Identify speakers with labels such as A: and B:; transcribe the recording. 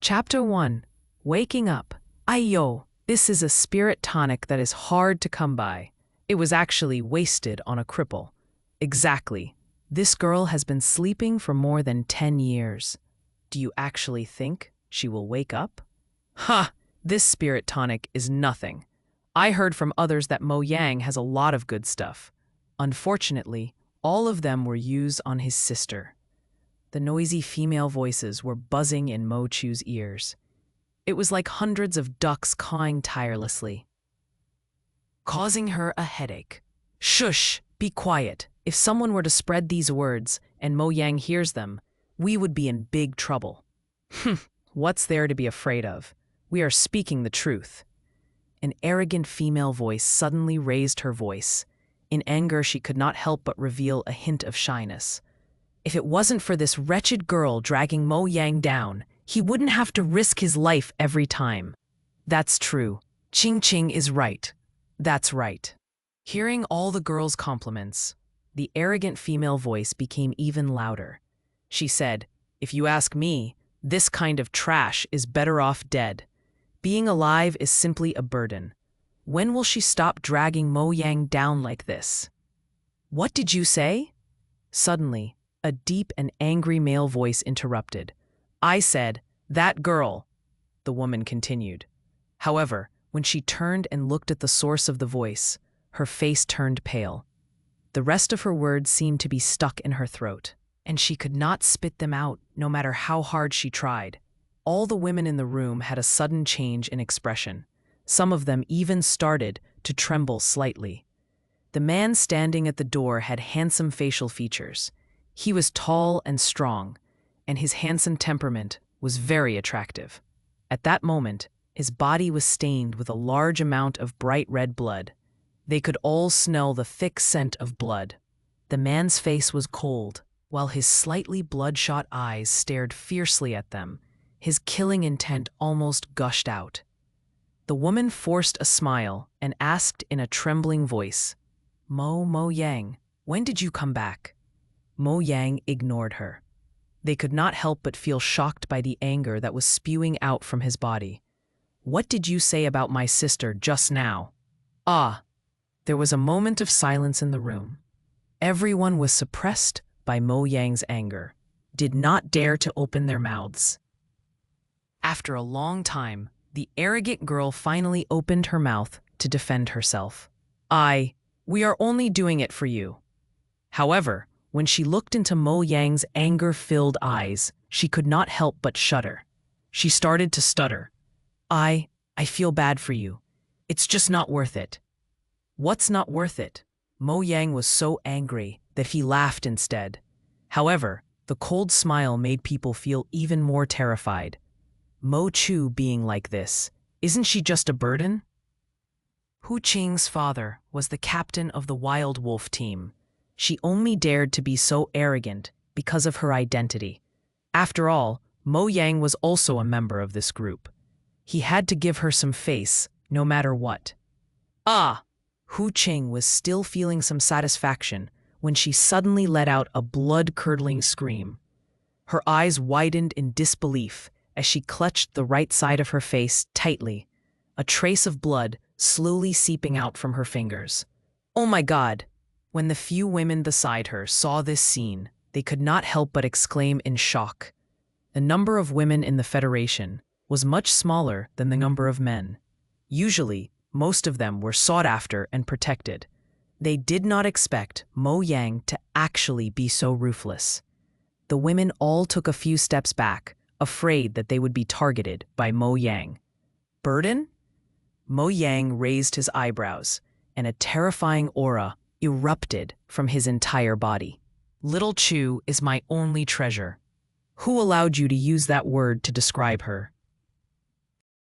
A: Chapter 1. Waking Up. Ayo, this is a spirit tonic that is hard to come by. It was actually wasted on a cripple. Exactly. This girl has been sleeping for more than 10 years. Do you actually think she will wake up? Ha! This spirit tonic is nothing. I heard from others that Mo Yang has a lot of good stuff. Unfortunately, all of them were used on his sister. The noisy female voices were buzzing in Mo Chu's ears. It was like hundreds of ducks cawing tirelessly, causing her a headache. Shush! Be quiet. If someone were to spread these words and Mo Yang hears them, we would be in big trouble. What's there to be afraid of? We are speaking the truth. An arrogant female voice suddenly raised her voice. In anger, she could not help but reveal a hint of shyness. If it wasn't for this wretched girl dragging Mo Yang down, he wouldn't have to risk his life every time. That's true. Ching Ching is right. That's right. Hearing all the girl's compliments, the arrogant female voice became even louder. She said, "If you ask me, this kind of trash is better off dead. Being alive is simply a burden. When will she stop dragging Mo Yang down like this?" "What did you say?" Suddenly, a deep and angry male voice interrupted. "I said, that girl," the woman continued. However, when she turned and looked at the source of the voice, her face turned pale. The rest of her words seemed to be stuck in her throat, and she could not spit them out no matter how hard she tried. All the women in the room had a sudden change in expression. Some of them even started to tremble slightly. The man standing at the door had handsome facial features. He was tall and strong, and his handsome temperament was very attractive. At that moment, his body was stained with a large amount of bright red blood. They could all smell the thick scent of blood. The man's face was cold, while his slightly bloodshot eyes stared fiercely at them. His killing intent almost gushed out. The woman forced a smile and asked in a trembling voice, Mo Yang, when did you come back?" Mo Yang ignored her. They could not help but feel shocked by the anger that was spewing out from his body. "What did you say about my sister just now?" "Ah." There was a moment of silence in the room. Everyone was suppressed by Mo Yang's anger, did not dare to open their mouths. After a long time, the arrogant girl finally opened her mouth to defend herself. We are only doing it for you." However, when she looked into Mo Yang's anger-filled eyes, she could not help but shudder. She started to stutter. I feel bad for you. It's just not worth it." "What's not worth it?" Mo Yang was so angry that he laughed instead. However, the cold smile made people feel even more terrified. Mo Chu being like this, isn't she just a burden? Hu Qing's father was the captain of the Wild Wolf team. She only dared to be so arrogant because of her identity. After all, Mo Yang was also a member of this group. He had to give her some face, no matter what. Hu Qing was still feeling some satisfaction when she suddenly let out a blood-curdling scream. Her eyes widened in disbelief as she clutched the right side of her face tightly, a trace of blood slowly seeping out from her fingers. "Oh my God!" When the few women beside her saw this scene, they could not help but exclaim in shock. The number of women in the Federation was much smaller than the number of men. Usually, most of them were sought after and protected. They did not expect Mo Yang to actually be so ruthless. The women all took a few steps back, afraid that they would be targeted by Mo Yang. "Burden?" Mo Yang raised his eyebrows, and a terrifying aura erupted from his entire body. "Little Chu is my only treasure." "Who allowed you to use that word to describe her?"